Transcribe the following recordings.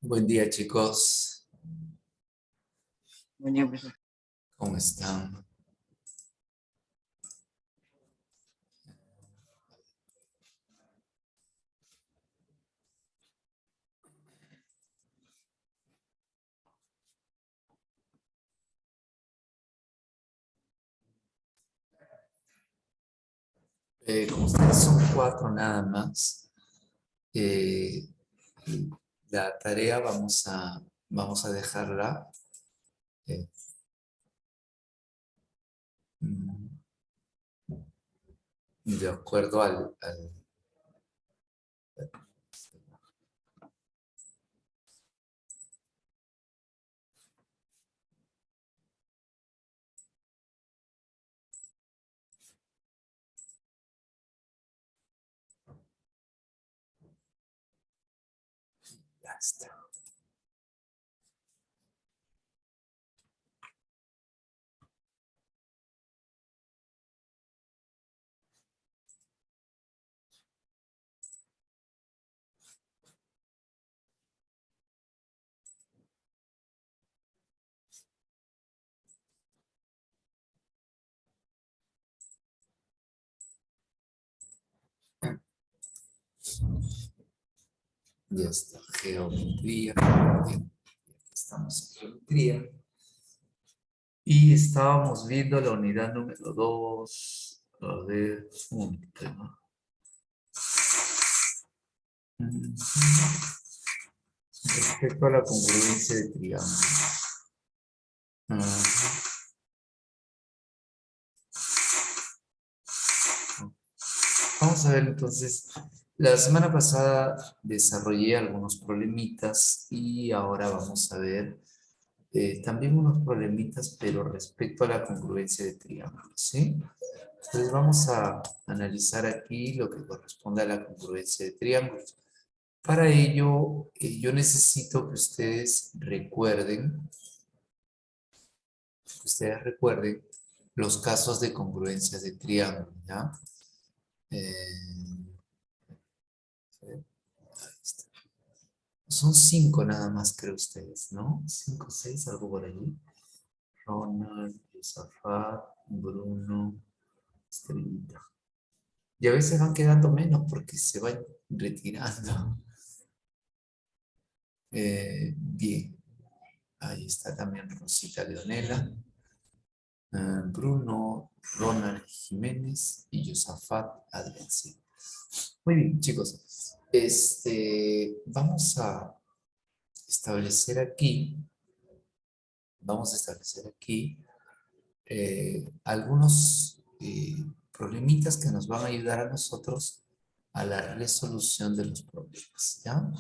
Buen día, chicos. Buen día, profesor. ¿Cómo están? Como ustedes son 4 nada más, eh, la tarea vamos a dejarla eh, mm, de acuerdo ya está. Ya está, geometría. Bien, aquí estamos en geometría. Y estábamos viendo la unidad número 2. A ver, un tema. Respecto a la congruencia de triángulos. Vamos a ver entonces. La semana pasada desarrollé algunos problemitas y ahora vamos a ver también unos problemitas, pero respecto a la congruencia de triángulos, ¿sí? Entonces vamos a analizar aquí lo que corresponde a la congruencia de triángulos. Para ello, yo necesito que ustedes recuerden los casos de congruencia de triángulos, ¿ya? Ahí está. Son 5 nada más, creo ustedes, ¿no? 5, 6, algo por allí. Ronald, Josafat, Bruno, Estrellita. Y a veces van quedando menos porque se van retirando. Bien. Ahí está también Rosita Leonela. Bruno, Ronald Jiménez y Josafat Adrián. Sí. Muy bien, chicos. Vamos a establecer aquí, algunos problemitas que nos van a ayudar a nosotros a la resolución de los problemas, ¿ya?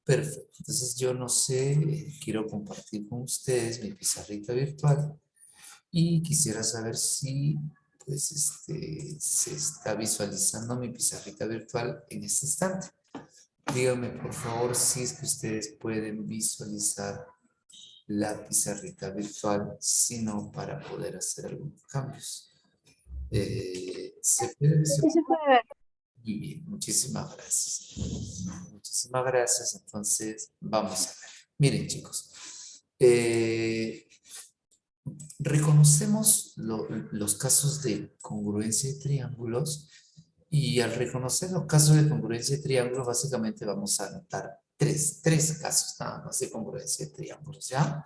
Perfecto. Entonces yo no sé, quiero compartir con ustedes mi pizarrita virtual y quisiera saber si pues se está visualizando mi pizarrita virtual en este instante. Díganme por favor si es que ustedes pueden visualizar la pizarrita virtual, sino para poder hacer algunos cambios. ¿Se puede Sí visualizar? se puede ver. Muy bien, muchísimas gracias. Muchísimas gracias. Entonces, vamos a ver. Miren, chicos. Reconocemos los casos de congruencia de triángulos y al reconocer los casos de congruencia de triángulos, básicamente vamos a anotar tres casos nada más de congruencia de triángulos, ¿ya?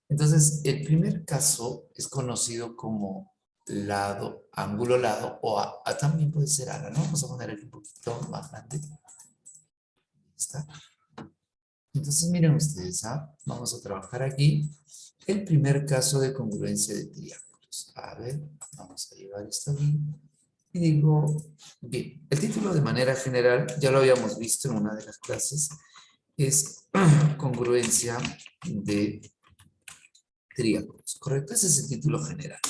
Entonces, el primer caso es conocido como lado, ángulo lado, o también puede ser ala, ¿no? Vamos a poner aquí un poquito más grande. Ahí está. Entonces miren ustedes, vamos a trabajar aquí el primer caso de congruencia de triángulos. A ver, vamos a llevar esto aquí. Y digo, bien, el título de manera general, ya lo habíamos visto en una de las clases, es congruencia de triángulos, ¿correcto? Ese es el título general.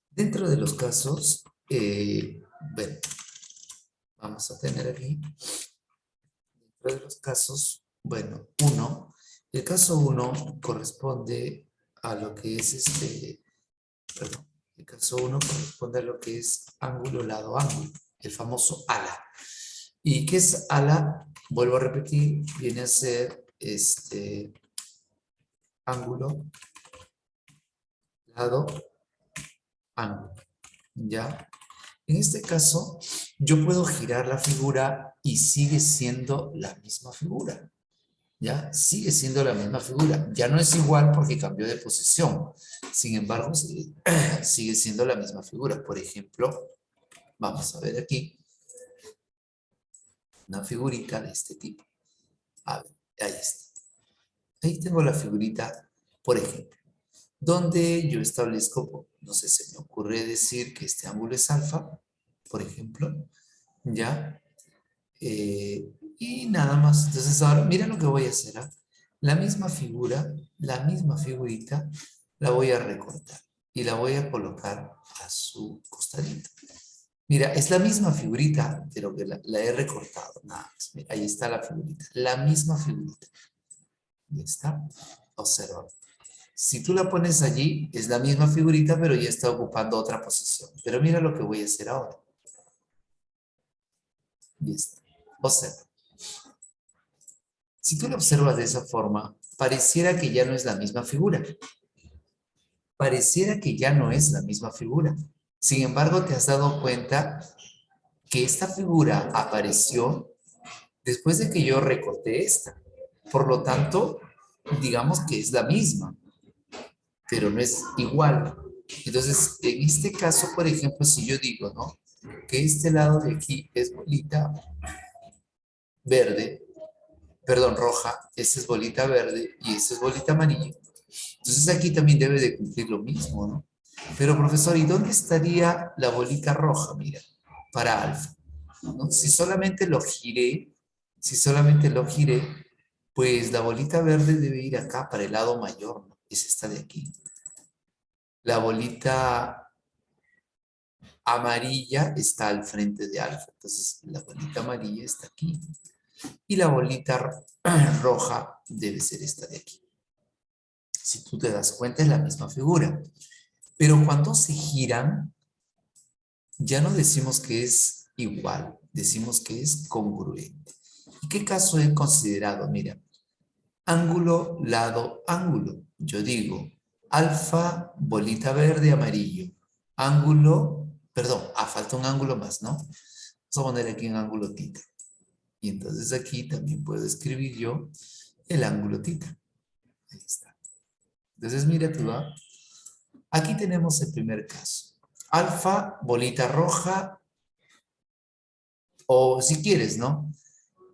Dentro de los casos, bueno, vamos a tener aquí, dentro de los casos, bueno, el caso 1 corresponde a lo que es perdón, el caso 1 corresponde a lo que es ángulo, lado, ángulo, el famoso ala. ¿Y qué es ala? Vuelvo a repetir, viene a ser ángulo, lado, ángulo, ¿ya? En este caso, yo puedo girar la figura y sigue siendo la misma figura, ¿ya? Sigue siendo la misma figura. Ya no es igual porque cambió de posición. Sin embargo, sigue siendo la misma figura. Por ejemplo, vamos a ver aquí una figurita de este tipo. A ver, ahí está. Ahí tengo la figurita, por ejemplo, donde yo establezco, no sé, se me ocurre decir que este ángulo es alfa, por ejemplo, ¿ya? Y nada más. Entonces ahora, mira lo que voy a hacer. La misma figura, la misma figurita, la voy a recortar y la voy a colocar a su costadito. Mira, es la misma figurita, pero que la he recortado. Nada más. Mira, ahí está la figurita. La misma figurita. Ahí está. Observa. Si tú la pones allí, es la misma figurita, pero ya está ocupando otra posición. Pero mira lo que voy a hacer ahora. Ahí está. Observa. Si tú lo observas de esa forma, pareciera que ya no es la misma figura. Pareciera que ya no es la misma figura. Sin embargo, te has dado cuenta que esta figura apareció después de que yo recorté esta. Por lo tanto, digamos que es la misma, pero no es igual. Entonces, en este caso, por ejemplo, si yo digo, ¿no? Que este lado de aquí es bolita verde, perdón, roja, esta es bolita verde y esta es bolita amarilla. Entonces aquí también debe de cumplir lo mismo, ¿no? Pero profesor, ¿y dónde estaría la bolita roja? Mira, para alfa, ¿no? Si solamente lo giré, pues la bolita verde debe ir acá para el lado mayor, ¿no? Es esta de aquí. La bolita amarilla está al frente de alfa, entonces la bolita amarilla está aquí. Y la bolita roja debe ser esta de aquí. Si tú te das cuenta, es la misma figura. Pero cuando se giran, ya no decimos que es igual, decimos que es congruente. ¿Y qué caso he considerado? Mira, ángulo, lado, ángulo. Yo digo, alfa, bolita verde, amarillo. Ángulo, perdón, falta un ángulo más, ¿no? Vamos a poner aquí un ángulo tita. Y entonces aquí también puedo escribir yo el ángulo tita. Ahí está. Entonces mira tú, aquí tenemos el primer caso. Alfa, bolita roja, o si quieres, ¿no?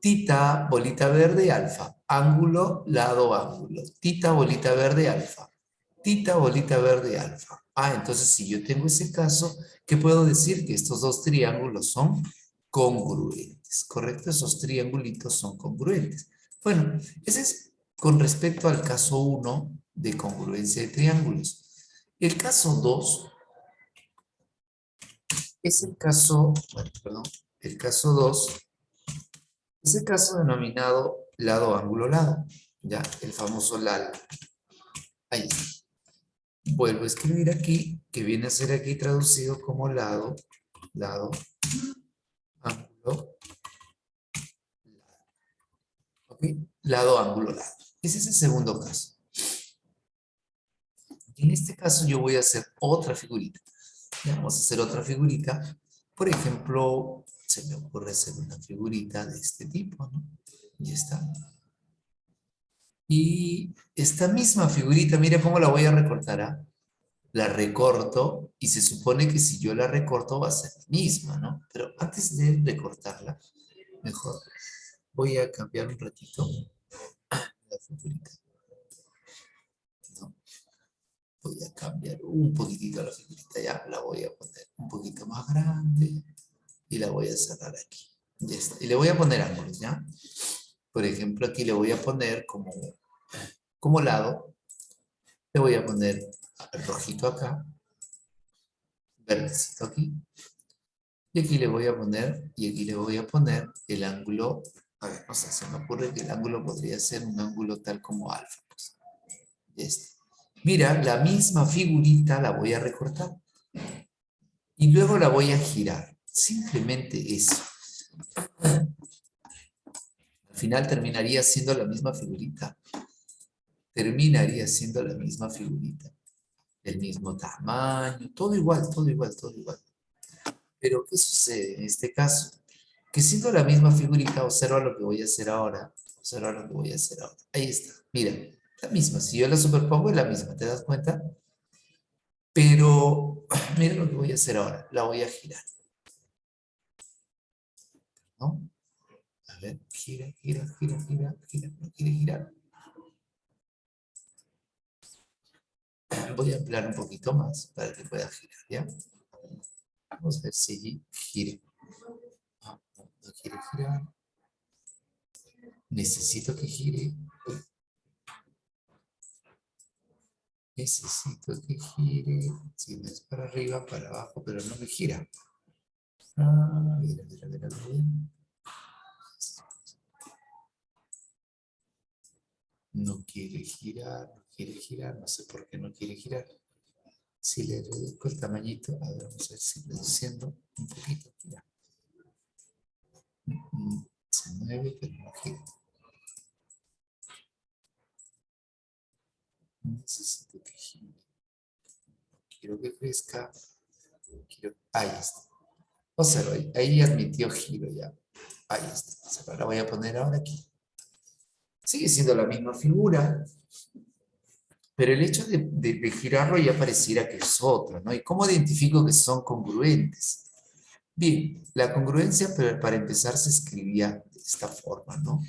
Tita, bolita verde, alfa. Ángulo, lado, ángulo. Tita, bolita verde, alfa. Tita, bolita verde, alfa. Entonces si yo tengo ese caso, ¿qué puedo decir? Que estos dos triángulos son congruentes, ¿correcto? Esos triangulitos son congruentes. Bueno, ese es con respecto al caso 1 de congruencia de triángulos. El caso 2 es el caso, bueno, perdón, el caso 2 es el caso denominado lado, ángulo, lado, ya, el famoso LAL. Ahí está. Vuelvo a escribir aquí, que viene a ser aquí traducido como lado, lado, ángulo, lado. ¿Ok? Lado, ángulo, lado. Ese es el segundo caso. En este caso yo voy a hacer otra figurita. Ya, vamos a hacer otra figurita. Por ejemplo, se me ocurre hacer una figurita de este tipo, ¿no? Ya está. Y esta misma figurita, mira cómo la voy a recortar, La recorto y se supone que si yo la recorto va a ser la misma, ¿no? Pero antes de recortarla, mejor voy a cambiar un ratito la la figurita. ¿No? Voy a cambiar un poquitito la figurita, ya la voy a poner un poquito más grande y la voy a cerrar aquí. Ya está. Y le voy a poner ángulos, ¿ya? Por ejemplo, aquí le voy a poner como lado, le voy a poner el rojito acá, verdecito aquí, y aquí le voy a poner, y aquí le voy a poner el ángulo, a ver, no sé, se me ocurre que el ángulo podría ser un ángulo tal como alfa. Pues. Ya está. Mira, la misma figurita la voy a recortar. Y luego la voy a girar. Simplemente eso. Al final terminaría siendo la misma figurita. Terminaría siendo la misma figurita. El mismo tamaño, todo igual, todo igual, todo igual. Pero ¿qué sucede en este caso? Que siendo la misma figurita, observa lo que voy a hacer ahora. Observa lo que voy a hacer ahora. Ahí está. Mira, la misma. Si yo la superpongo es la misma, ¿te das cuenta? Pero mira lo que voy a hacer ahora. La voy a girar. ¿No? A ver, gira, gira, gira, gira, gira. No quiere girar. Voy a ampliar un poquito más para que pueda girar, ¿ya? Vamos a ver si gira. No, no quiere girar. Necesito que gire. Necesito que gire. Si no es para arriba, para abajo, pero no me gira. Ah, mira, mira, mira, mira. No quiere girar, no quiere girar. No sé por qué no quiere girar. Si le reduzco el tamañito, a ver, vamos a ver si reduciendo un poquito. Ya. Se mueve, pero no gira. Necesito que gire. Quiero que crezca. Ahí está. Observa, ahí admitió giro ya. Ahí está. Observa, la voy a poner ahora aquí. Sigue siendo la misma figura, pero el hecho de girarlo ya pareciera que es otro, ¿no? ¿Y cómo identifico que son congruentes? Bien, la congruencia para empezar se escribía de esta forma, ¿no?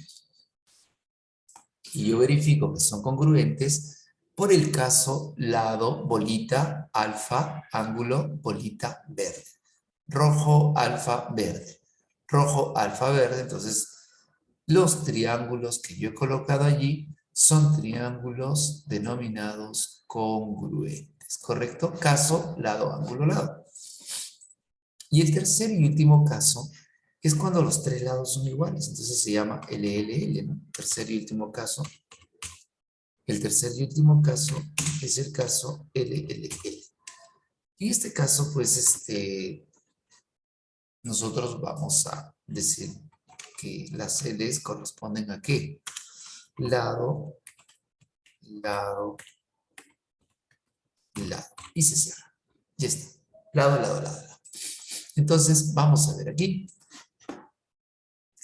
Y yo verifico que son congruentes por el caso lado, bolita, alfa, ángulo, bolita, verde. Rojo, alfa, verde. Rojo, alfa, verde. Entonces, los triángulos que yo he colocado allí son triángulos denominados congruentes. ¿Correcto? Caso, lado, ángulo, lado. Y el tercer y último caso es cuando los tres lados son iguales. Entonces se llama LLL, ¿no? Tercer y último caso. El tercer y último caso es el caso LLL. Y en este caso, pues, nosotros vamos a decir que las L's corresponden a ¿qué? Lado, lado, lado. Y se cierra. Ya está. Lado, lado, lado, lado. Entonces, vamos a ver aquí.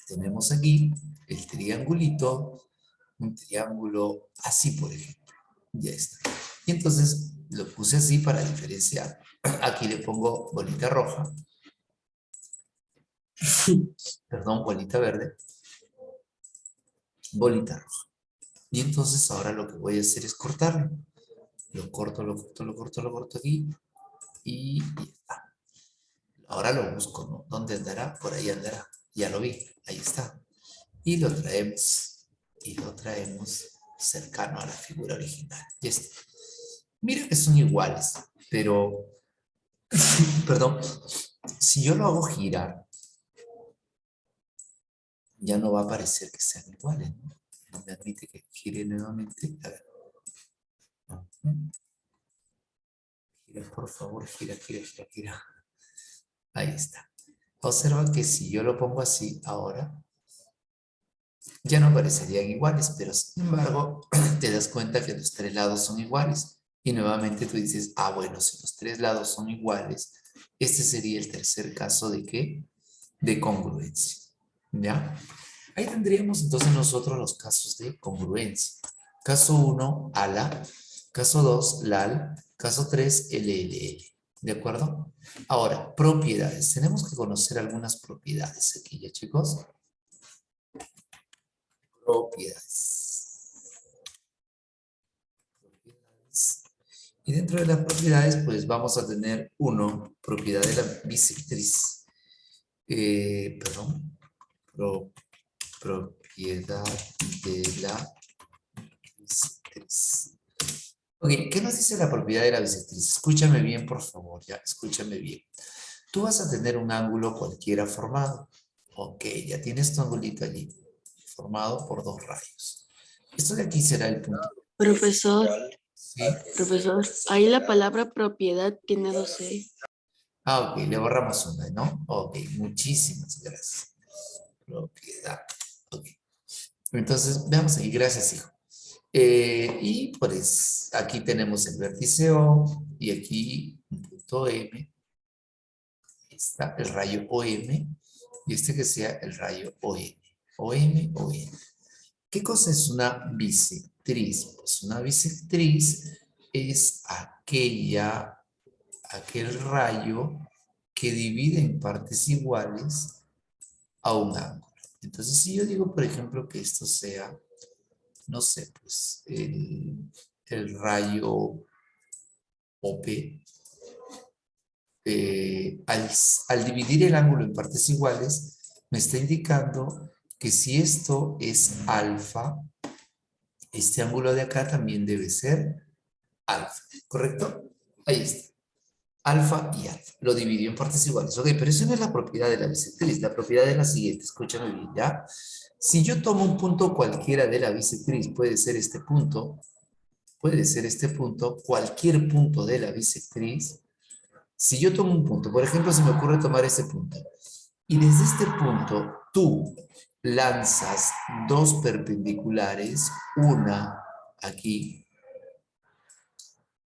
Tenemos aquí el triangulito, un triángulo así, por ejemplo. Ya está. Y entonces lo puse así para diferenciar. Aquí le pongo bolita roja. Perdón, bolita verde. Bolita roja. Y entonces ahora lo que voy a hacer es cortarlo. Lo corto, lo corto, lo corto, lo corto aquí. Y ya está. Ahora lo busco, ¿no? ¿Dónde andará? Por ahí andará. Ya lo vi. Ahí está. Y lo traemos. Y lo traemos cercano a la figura original. Ya está. Mira que son iguales, pero, perdón, si yo lo hago girar, ya no va a parecer que sean iguales, ¿no? No me admite que gire nuevamente. A ver. Gira, por favor, gira, gira, gira, gira. Ahí está. Observa que si yo lo pongo así ahora, ya no parecerían iguales, pero sin embargo, te das cuenta que los tres lados son iguales. Y nuevamente tú dices, ah, bueno, si los tres lados son iguales, este sería el tercer caso de ¿qué? De congruencia. ¿Ya? Ahí tendríamos entonces nosotros los casos de congruencia. Caso 1, ALA. Caso 2, LAL. Caso 3, LLL. ¿De acuerdo? Ahora, propiedades. Tenemos que conocer algunas propiedades aquí, ¿ya chicos? Propiedades. propiedades. Y dentro de las propiedades, pues vamos a tener uno, propiedad de la bisectriz. Propiedad de la bisectriz. Ok, ¿qué nos dice la propiedad de la bisectriz? Escúchame bien, por favor, ya, escúchame bien. Tú vas a tener un ángulo cualquiera formado. Ok, ya tienes tu angulito allí, formado por dos rayos. Esto de aquí será el punto. Profesor, ¿Sí? profesor, ahí la palabra propiedad tiene 2 E. Ah, ok, le borramos una, ¿no? Ok, muchísimas gracias. Propiedad. Ok. Entonces, veamos ahí, gracias, hijo. Y pues aquí tenemos el vértice O y aquí un punto M. Está el rayo OM y este que sea el rayo OM. OM. ¿Qué cosa es una bisectriz? Pues una bisectriz es aquel rayo que divide en partes iguales a un ángulo. Entonces, si yo digo, por ejemplo, que esto sea, no sé, pues el rayo OP, al dividir el ángulo en partes iguales, me está indicando que si esto es alfa, este ángulo de acá también debe ser alfa, ¿correcto? Ahí está. Alfa y alfa. Lo dividió en partes iguales. Ok, pero eso no es la propiedad de la bisectriz. La propiedad es la siguiente. Escúchame bien, ¿ya? Si yo tomo un punto cualquiera de la bisectriz, puede ser este punto, cualquier punto de la bisectriz. Si yo tomo un punto, por ejemplo, se me ocurre tomar este punto, y desde este punto tú lanzas dos perpendiculares, una aquí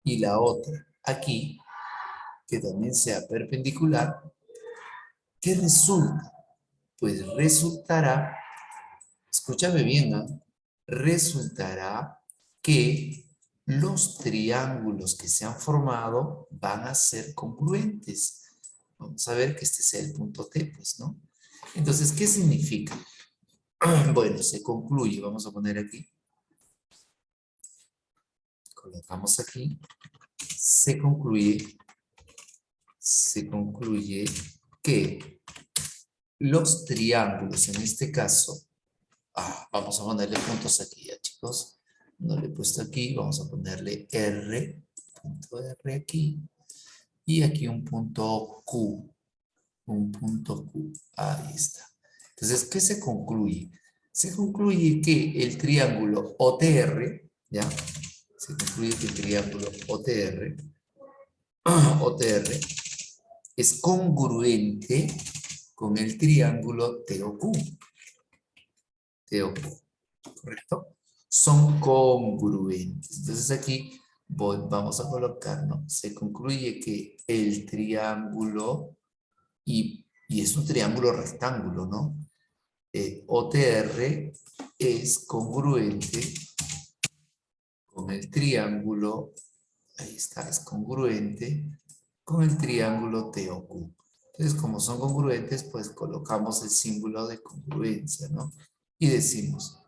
y la otra aquí, que también sea perpendicular, ¿qué resulta? Pues resultará, escúchame bien, ¿ah? Resultará que los triángulos que se han formado van a ser congruentes. Vamos a ver que este sea el punto T, pues, ¿no? Entonces, ¿qué significa? Bueno, se concluye, vamos a poner aquí. Colocamos aquí. Se concluye que los triángulos, en este caso, vamos a ponerle puntos aquí ya, chicos. No le he puesto aquí, vamos a ponerle R, punto R aquí, y aquí un punto Q, ahí está. Entonces, ¿qué se concluye? Se concluye que el triángulo OTR, ¿ya? Se concluye que el triángulo OTR, OTR es congruente con el triángulo TOQ. TOQ, ¿correcto? Son congruentes. Entonces aquí vamos a colocar, ¿no? Se concluye que el triángulo, y es un triángulo rectángulo, ¿no? OTR es congruente con el triángulo, ahí está, es congruente con el triángulo TOQ. Entonces, como son congruentes, pues colocamos el símbolo de congruencia, ¿no? Y decimos,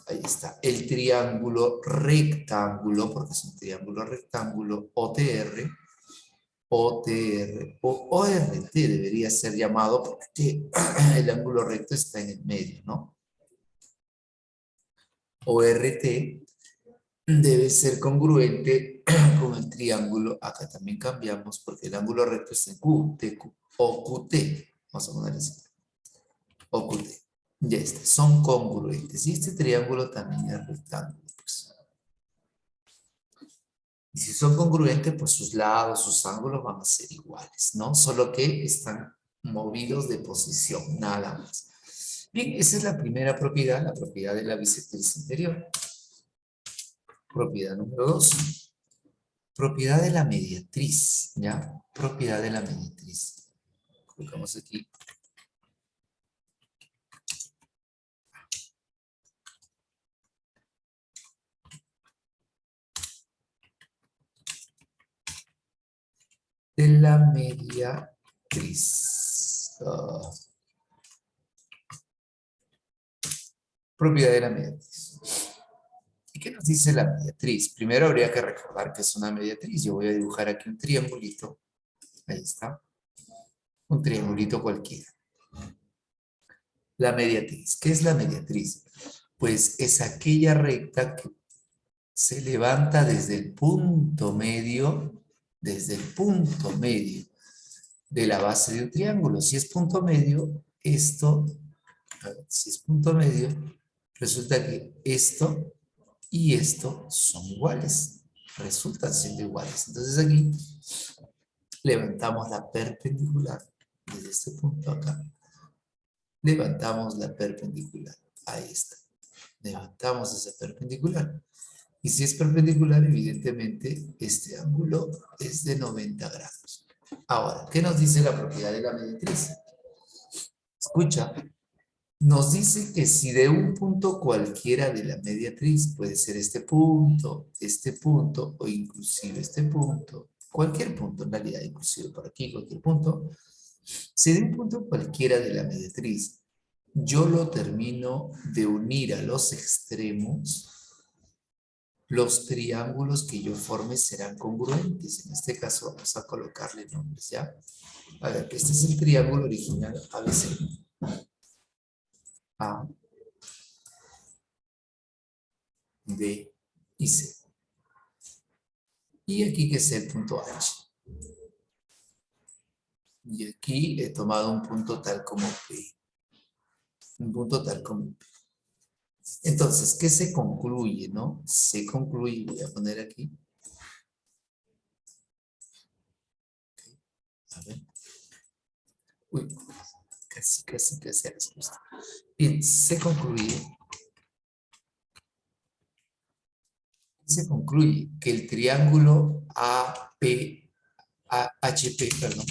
ahí está, el triángulo rectángulo, porque es un triángulo rectángulo, OTR, o ORT debería ser llamado porque el ángulo recto está en el medio, ¿no? ORT debe ser congruente con el triángulo. Acá también cambiamos porque el ángulo recto es en Q, TQ, o QT. Vamos a poner así. O QT. Ya está, son congruentes. Y este triángulo también es rectángulo. Pues. Y si son congruentes, pues sus lados, sus ángulos van a ser iguales, ¿no? Solo que están movidos de posición, nada más. Bien, esa es la primera propiedad, la propiedad de la bisectriz interior. Propiedad número 2. Propiedad de la mediatriz, ¿ya? Propiedad de la mediatriz. Colocamos aquí. De la mediatriz. Propiedad de la mediatriz. ¿qué nos dice la mediatriz? Primero habría que recordar que es una mediatriz. Yo voy a dibujar aquí un triangulito. Ahí está. Un triangulito cualquiera. La mediatriz. ¿Qué es la mediatriz? Pues es aquella recta que se levanta desde el punto medio de la base de un triángulo. Si es punto medio, esto, a ver, si es punto medio, resulta que esto y esto son iguales. Resultan siendo iguales. Entonces aquí levantamos la perpendicular desde este punto acá. Levantamos la perpendicular. Ahí está. Levantamos esa perpendicular. Y si es perpendicular, evidentemente, este ángulo es de 90 grados. Ahora, ¿qué nos dice la propiedad de la mediatriz? Escucha, nos dice que si de un punto cualquiera de la mediatriz, puede ser este punto o inclusive este punto, cualquier punto en realidad, inclusive por aquí, cualquier punto, si de un punto cualquiera de la mediatriz yo lo termino de unir a los extremos, los triángulos que yo forme serán congruentes. En este caso vamos a colocarle nombres, ¿ya? A ver, este es el triángulo original ABC. A, D y C. Y aquí que es el punto H. Y aquí he tomado un punto tal como P. Un punto tal como P. Entonces, ¿qué se concluye, no? Se concluye, voy a poner aquí. A ver. Uy, casi asusta. Bien, se concluye que el triángulo HP, perdón.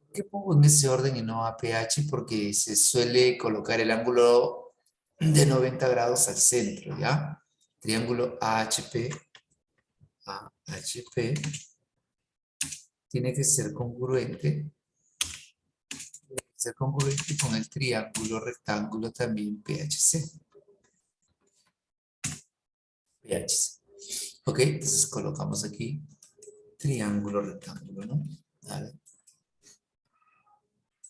¿Por qué pongo en ese orden y no APH? Porque se suele colocar el ángulo de 90 grados al centro, ¿ya? Triángulo AHP tiene que ser congruente con el triángulo rectángulo también PHC. Ok, entonces colocamos aquí triángulo rectángulo, ¿no? Vale.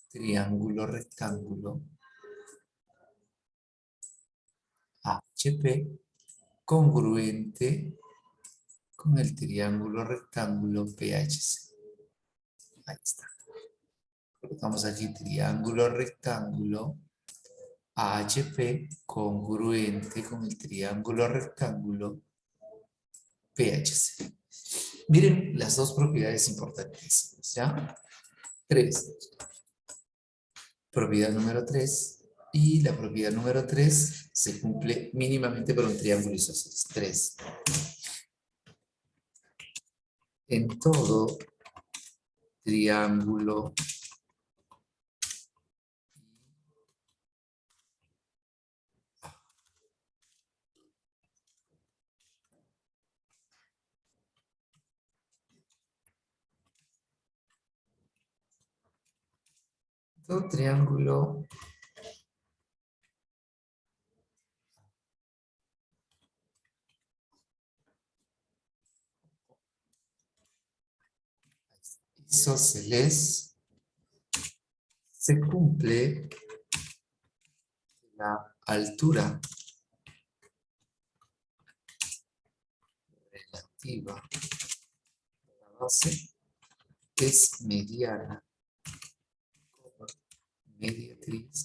Triángulo rectángulo HP congruente con el triángulo rectángulo PHC. Ahí está. Colocamos aquí triángulo rectángulo AHP congruente con el triángulo rectángulo PHC. Miren las dos propiedades importantísimas, ¿ya? 3. Propiedad número 3. Y la propiedad número 3 se cumple mínimamente por un triángulo isósceles. 3. En todo triángulo isósceles se cumple la altura relativa de la base es mediana, mediatriz,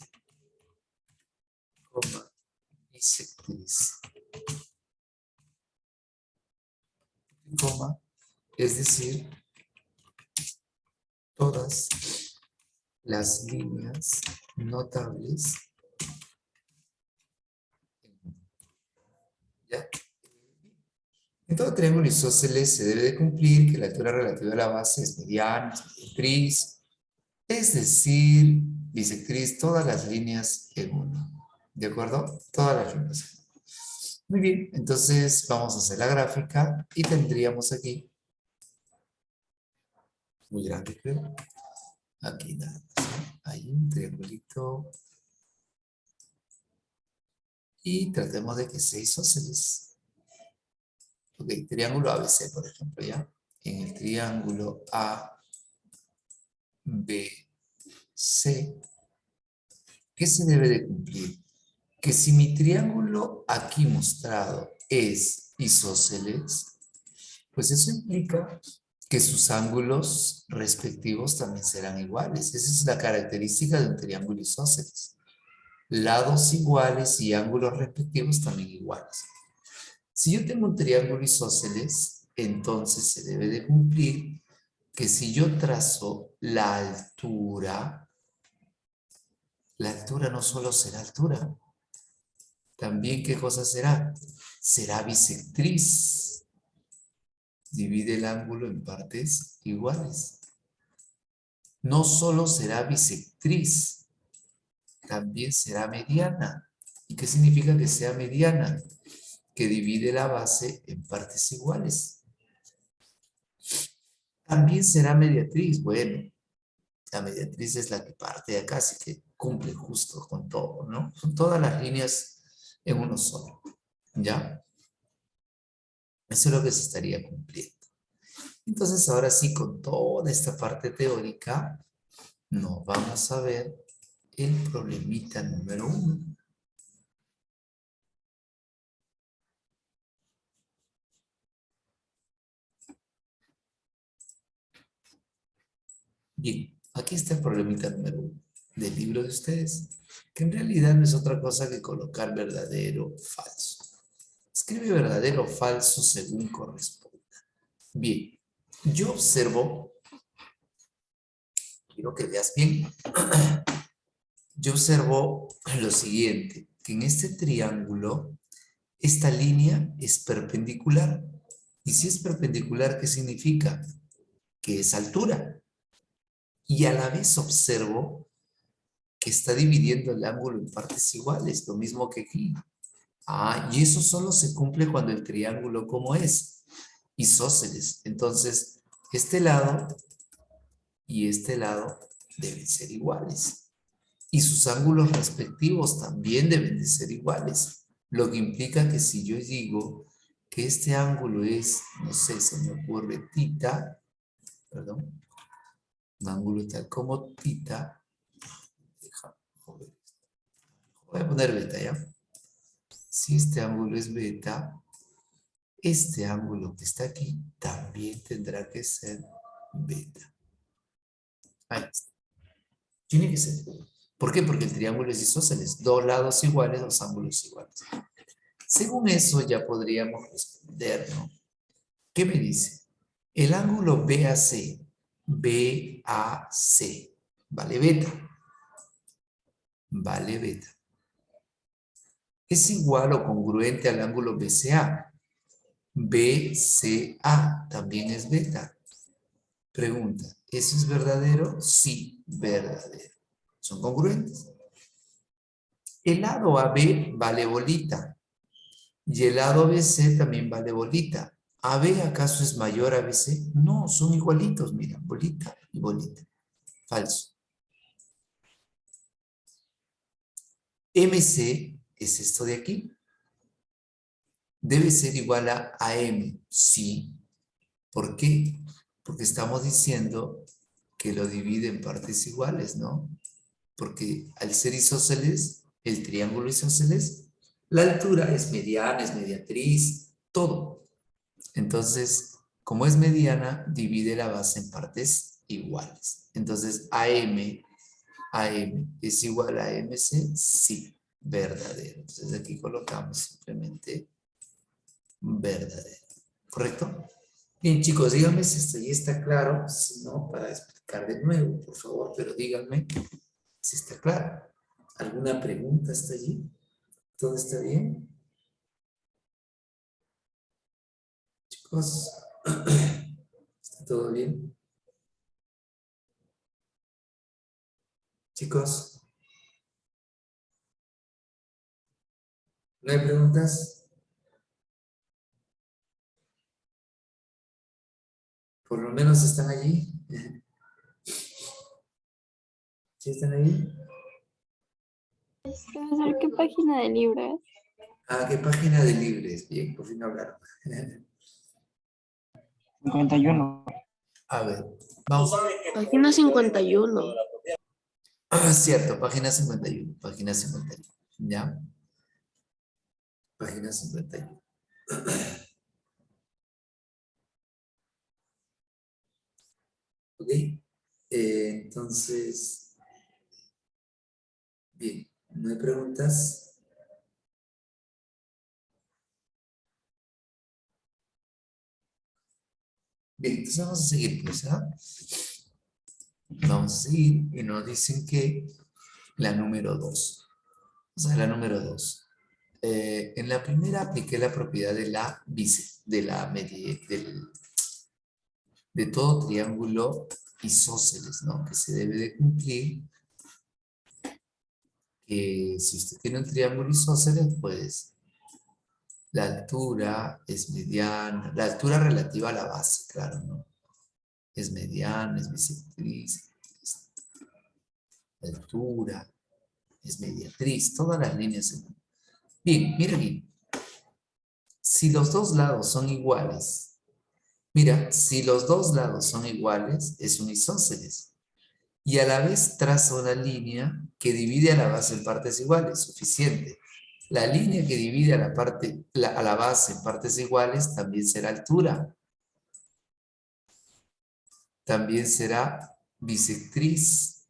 bisectriz, es decir, todas las líneas notables, ¿ya? En todo triángulo isósceles se debe de cumplir que la altura relativa a la base es mediana, es bisectriz, es decir, bisectriz, todas las líneas en uno. ¿De acuerdo? Todas las líneas. Muy bien, entonces vamos a hacer la gráfica y tendríamos aquí, muy grande creo, aquí nada más, ¿no? Hay un triangulito y tratemos de que sea isósceles. Ok, triángulo ABC, por ejemplo, ¿ya? En el triángulo ABC, ¿qué se debe de cumplir? Que si mi triángulo aquí mostrado es isósceles, pues eso implica que sus ángulos respectivos también serán iguales. Esa es la característica de un triángulo isósceles. Lados iguales y ángulos respectivos también iguales. Si yo tengo un triángulo isósceles, entonces se debe de cumplir que si yo trazo la altura no solo será altura, también ¿qué cosa será? Será bisectriz. Divide el ángulo en partes iguales. No solo será bisectriz, también será mediana. ¿Y qué significa que sea mediana? Que divide la base en partes iguales. También será mediatriz. Bueno, la mediatriz es la que parte de acá, así que cumple justo con todo, ¿no? Son todas las líneas en uno solo, ¿ya? Eso es lo que se estaría cumpliendo. Entonces, ahora sí, con toda esta parte teórica, nos vamos a ver el problemita número 1. Bien, aquí está el problemita número 1 del libro de ustedes, que en realidad no es otra cosa que colocar verdadero o falso. Escribe verdadero o falso según corresponda. Bien, yo observo, quiero que veas bien, yo observo lo siguiente, que en este triángulo, esta línea es perpendicular. Y si es perpendicular, ¿qué significa? Que es altura. Y a la vez observo que está dividiendo el ángulo en partes iguales, lo mismo que aquí. Ah, y eso solo se cumple cuando el triángulo, ¿cómo es? Isósceles. Entonces, este lado y este lado deben ser iguales. Y sus ángulos respectivos también deben de ser iguales. Lo que implica que si yo digo que este ángulo es, no sé, se me ocurre tita, perdón, un ángulo tal como tita, voy a poner beta, ¿ya? Si este ángulo es beta, este ángulo que está aquí también tendrá que ser beta. Ahí está. Tiene que ser. ¿Por qué? Porque el triángulo es isósceles. Dos lados iguales, dos ángulos iguales. Según eso ya podríamos responder, ¿no? ¿Qué me dice? El ángulo BAC, BAC, vale beta. Vale beta. Es igual o congruente al ángulo BCA. BCA también es beta. Pregunta, ¿eso es verdadero? Sí, verdadero. Son congruentes. El lado AB vale bolita. Y el lado BC también vale bolita. ¿AB acaso es mayor a BC? No, son igualitos, mira, bolita y bolita. Falso. MC es esto de aquí. Debe ser igual a AM. Sí. ¿Por qué? Porque estamos diciendo que lo divide en partes iguales, ¿no? Porque al ser isósceles, el triángulo isósceles, la altura es mediana, es mediatriz, todo. Entonces, como es mediana, divide la base en partes iguales. Entonces, AM es igual a MC, sí, verdadero. Entonces aquí colocamos simplemente verdadero. ¿Correcto? Bien, chicos, díganme si esto ya está claro. Si no, para explicar de nuevo, por favor, pero díganme si está claro. ¿Alguna pregunta hasta allí? ¿Todo está bien? Chicos, ¿está todo bien? Chicos, ¿no hay preguntas? Por lo menos están allí. ¿Sí están ahí? Profesor, ¿qué página del libro es? Ah, ¿qué página de libres? Bien, por fin hablaron. 51. A ver, vamos. Página 51. Ah, cierto, página 51. Página 51. ¿Ya? Página 51. ¿Ok? Entonces, bien, ¿no hay preguntas? Bien, entonces vamos a seguir, pues, ¿ah? Vamos a seguir y nos dicen que la número 2. O sea, la número 2. En la primera apliqué la propiedad de la de todo triángulo isósceles, ¿no? Que se debe de cumplir. Que si usted tiene un triángulo isósceles, pues la altura es mediana, la altura relativa a la base, claro, ¿no? Es mediana, es bisectriz, la altura, es mediatriz, todas las líneas. Bien, mira aquí. Si los dos lados son iguales, mira, si los dos lados son iguales, es un isósceles. Y a la vez traza una línea que divide a la base en partes iguales, suficiente. La línea que divide a la base en partes iguales también será altura. También será bisectriz.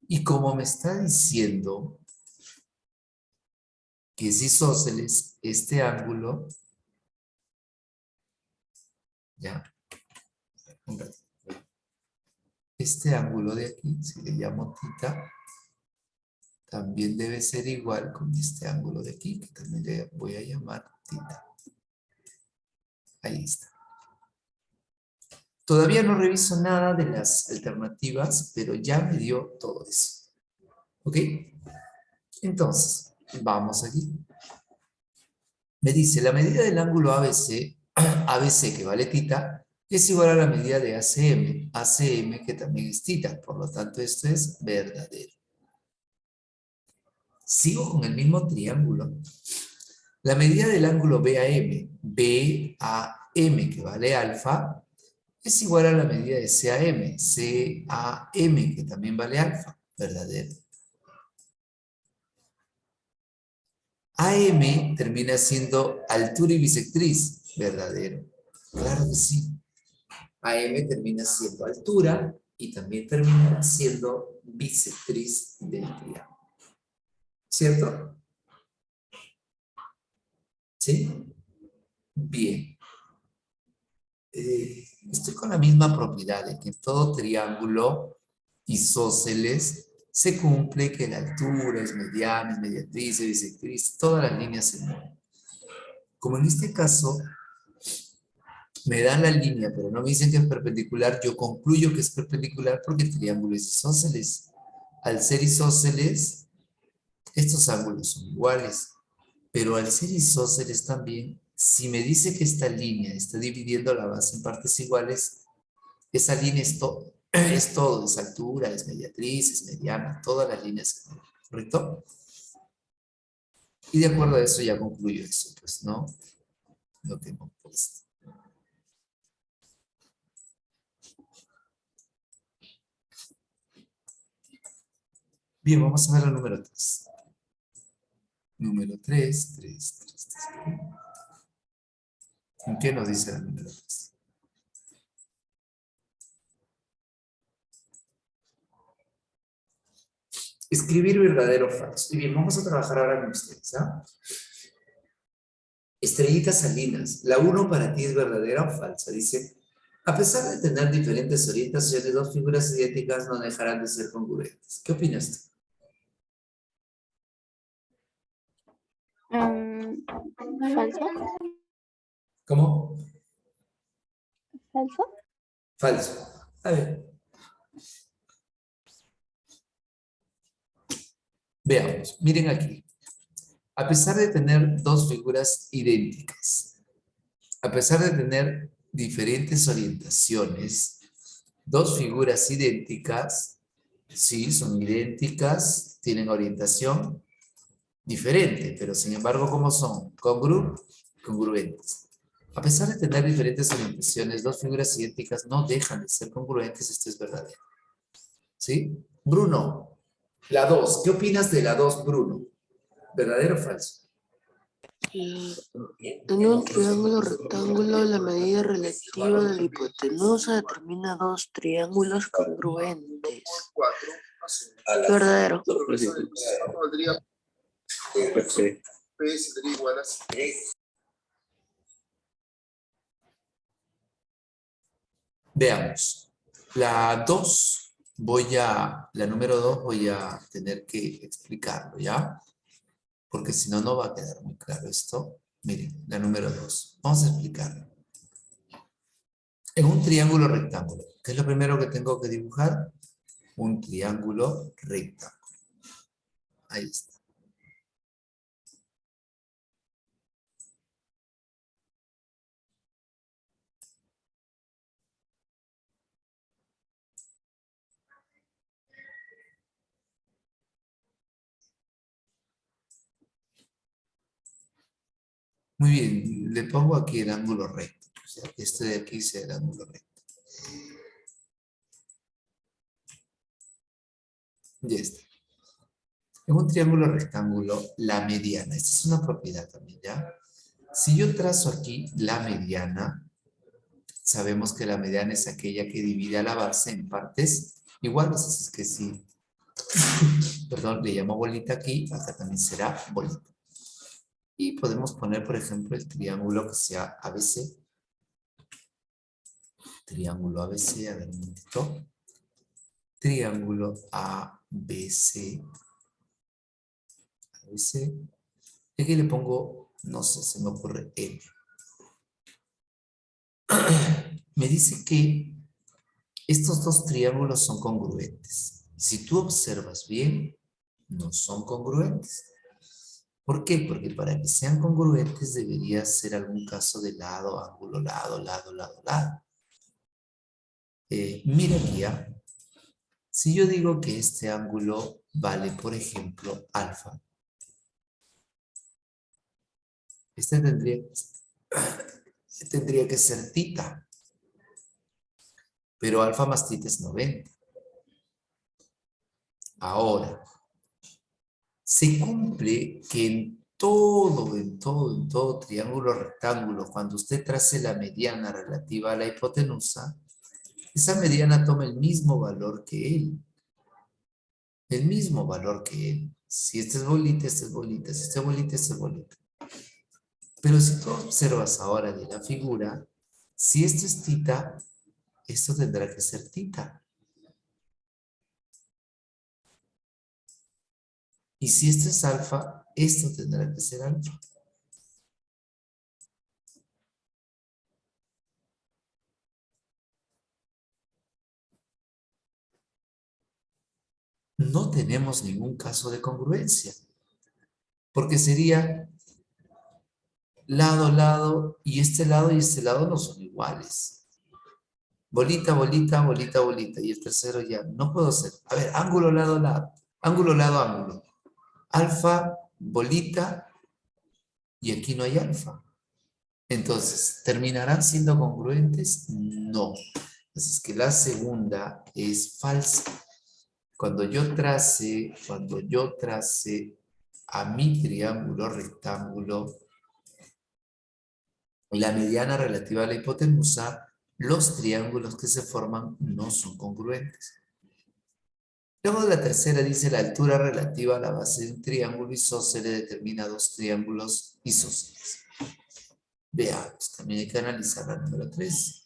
Y como me está diciendo que es isósceles, este ángulo, ya, un ratito. Este ángulo de aquí, si le llamo θ, también debe ser igual con este ángulo de aquí, que también le voy a llamar θ. Ahí está. Todavía no reviso nada de las alternativas, pero ya me dio todo eso. ¿Ok? Entonces, vamos aquí. Me dice, la medida del ángulo ABC, ABC que vale θ, es igual a la medida de ACM, ACM que también es θ, por lo tanto esto es verdadero. Sigo con el mismo triángulo. La medida del ángulo BAM, BAM que vale alfa, es igual a la medida de CAM, CAM que también vale alfa, verdadero. AM termina siendo altura y bisectriz, verdadero. Claro que sí. AM termina siendo altura y también termina siendo bisectriz del triángulo. ¿Cierto? ¿Sí? Bien. Estoy con la misma propiedad de que en todo triángulo isósceles se cumple que la altura es mediana, es mediatriz, es bisectriz, todas las líneas se mueven. Como en este caso me dan la línea, pero no me dicen que es perpendicular, yo concluyo que es perpendicular porque el triángulo es isósceles. Al ser isósceles, estos ángulos son iguales, pero al ser isósceles también, si me dice que esta línea está dividiendo la base en partes iguales, esa línea es todo, es altura, es mediatriz, es mediana, todas las líneas, ¿correcto? Y de acuerdo a eso ya concluyo eso, pues, ¿no? Lo que hemos puesto. Bien, vamos a ver la número 3. Número 3, 3, 3, 3. ¿En qué nos dice la número 3? Escribir verdadero o falso. Y bien, vamos a trabajar ahora con ustedes, ¿ah? Estrellitas salinas. La 1 para ti es verdadera o falsa. Dice, a pesar de tener diferentes orientaciones, dos figuras idénticas no dejarán de ser congruentes. ¿Qué opinas tú? ¿Falso? ¿Cómo? ¿Falso? Falso. A ver. Veamos. Miren aquí. A pesar de tener dos figuras idénticas, a pesar de tener diferentes orientaciones, dos figuras idénticas, sí, son idénticas, tienen orientación diferente, pero sin embargo, ¿cómo son? ¿Congruentes? congruentes. A pesar de tener diferentes orientaciones, dos figuras idénticas no dejan de ser congruentes. Esto es verdadero. ¿Sí? Bruno, la 2. ¿Qué opinas de la 2, Bruno? ¿Verdadero o falso? En un triángulo rectángulo, la medida relativa de la hipotenusa determina dos triángulos congruentes. Verdadero. Veamos. La número 2 voy a tener que explicarlo, ¿ya? Porque si no, no va a quedar muy claro esto. Miren, la número 2. Vamos a explicarlo. En un triángulo rectángulo, ¿qué es lo primero que tengo que dibujar? Un triángulo rectángulo. Ahí está. Muy bien, le pongo aquí el ángulo recto. O sea, que este de aquí sea el ángulo recto. Ya está. En un triángulo rectángulo, la mediana, esta es una propiedad también, ¿ya? Si yo trazo aquí la mediana, sabemos que la mediana es aquella que divide a la base en partes iguales, así es que sí. Perdón, le llamo bolita aquí, acá también será bolita. Y podemos poner, por ejemplo, el triángulo que sea ABC. Triángulo ABC, a ver un momentito. Triángulo ABC. ABC. Y aquí le pongo, no sé, se me ocurre M. Me dice que estos dos triángulos son congruentes. Si tú observas bien, no son congruentes. ¿Por qué? Porque para que sean congruentes debería ser algún caso de lado, ángulo, lado, lado, lado, lado. Mira aquí, ¿ya? Si yo digo que este ángulo vale, por ejemplo, alfa, este tendría que ser tita, pero alfa más tita es 90. Ahora, se cumple que en todo triángulo rectángulo, cuando usted trace la mediana relativa a la hipotenusa, esa mediana toma el mismo valor que él. El mismo valor que él. Si esta es bolita, esta es bolita. Si esta es bolita, esta es bolita. Pero si tú observas ahora de la figura, si esto es tita, esto tendrá que ser tita. Y si esto es alfa, esto tendrá que ser alfa. No tenemos ningún caso de congruencia. Porque sería lado, lado, y este lado no son iguales. Bolita, bolita, bolita, bolita. Y el tercero ya. No puedo hacer. A ver, ángulo, lado, lado. Ángulo, lado, ángulo. Alfa, bolita, y aquí no hay alfa. Entonces, ¿terminarán siendo congruentes? No. Así es que la segunda es falsa. Cuando yo trace a mi triángulo rectángulo, la mediana relativa a la hipotenusa, los triángulos que se forman no son congruentes. Luego la tercera dice la altura relativa a la base de un triángulo isósceles determina dos triángulos isósceles. Veamos, también hay que analizar la número 3.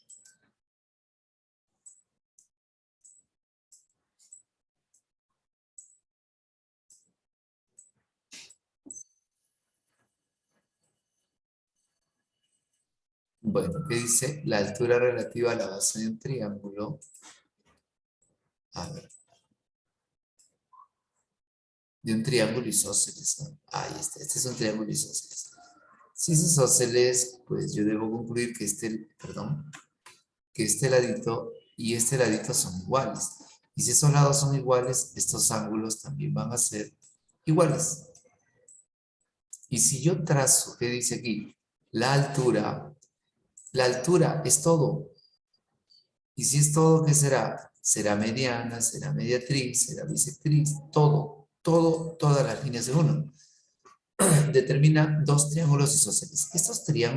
Bueno, ¿qué dice? La altura relativa a la base de un triángulo. A ver. De un triángulo isósceles, ¿no? Ahí está, este es un triángulo isósceles. Si es isósceles, pues yo debo concluir que que este ladito y este ladito son iguales. Y si esos lados son iguales, estos ángulos también van a ser iguales. Y si yo trazo, ¿qué dice aquí? La altura es todo. Y si es todo, ¿qué será? Será mediana, será mediatriz, será bisectriz, todo, todas las líneas de uno. Determina dos triángulos isósceles. Estos triángulos